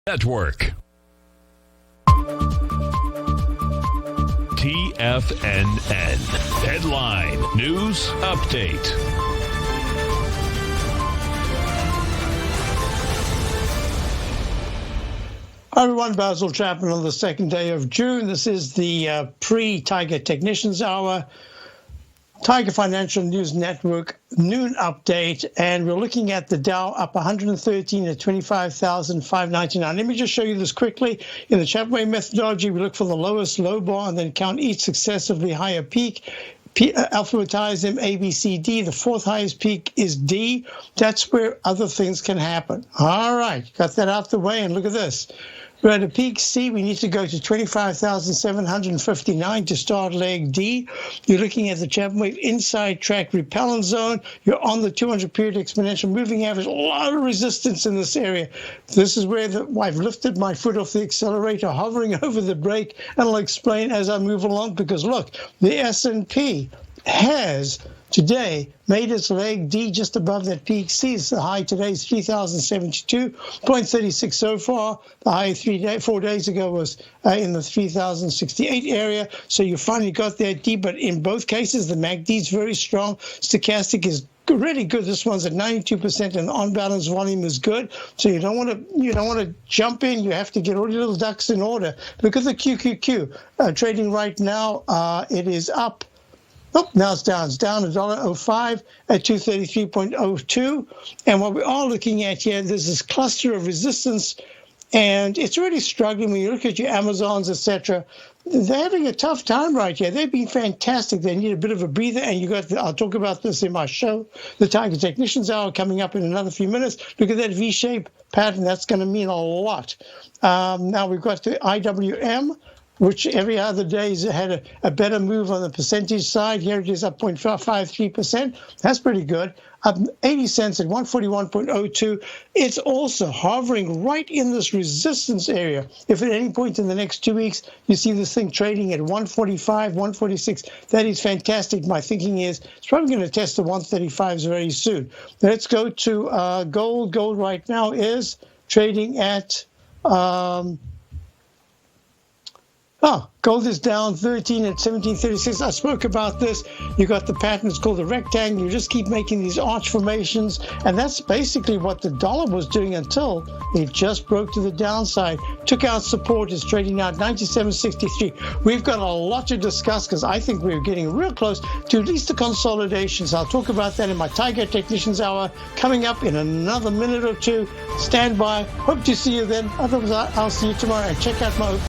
Network. TFNN. Headline News Update. Hi everyone, Basil Chapman on the second day of June. This is the pre-Tiger Technicians Hour, Tiger Financial News Network noon update, and we're looking at the Dow up 113 at 25,599. Let me just show you this quickly. In the Chapman methodology, we look for the lowest low bar and then count each successively higher peak. Alphabetize them A, B, C, D. The fourth highest peak is D. That's where other things can happen. All right, got that out the way, and look at this. We're at a peak C. We need to go to 25,759 to start leg D. You're looking at the Chapman Wave inside track repellent zone. You're on the 200-period exponential moving average. A lot of resistance in this area. This is where I've lifted my foot off the accelerator, hovering over the brake, and I'll explain as I move along, because look, the S&P has today made its leg D just above that peak C. The high today is 3,072.36 so far. The high 4 days ago was in the 3,068 area. So you finally got that D, but in both cases, the MACD is very strong. Stochastic is really good. This one's at 92%, and on-balance volume is good. So you don't want to jump in. You have to get all your little ducks in order. Look at the QQQ trading right now. It is up. Oh, now it's down. It's down $1.05 at 233.02. And what we are looking at here, there's this cluster of resistance, and it's really struggling. When you look at your Amazons, etc., they're having a tough time right here. They've been fantastic. They need a bit of a breather, and I'll talk about this in my show, the Tiger Technicians Hour, coming up in another few minutes. Look at that V-shape pattern. That's going to mean a lot. Now we've got the IWM, which every other day has had a better move on the percentage side. Here it is up 0.53%. That's pretty good. Up 80 cents at 141.02. It's also hovering right in this resistance area. If at any point in the next 2 weeks you see this thing trading at 145, 146, that is fantastic. My thinking is it's probably going to test the 135s very soon. Let's go to gold. Gold right now is trading at... gold is down 13 at 1736. I spoke about this. You got the pattern. It's called the rectangle. You just keep making these arch formations, and that's basically what the dollar was doing until it just broke to the downside. Took out support. Is trading now at 97.63. We've got a lot to discuss because I think we're getting real close to at least the consolidations. I'll talk about that in my Tiger Technicians Hour coming up in another minute or two. Stand by. Hope to see you then. Otherwise, I'll see you tomorrow. And check out my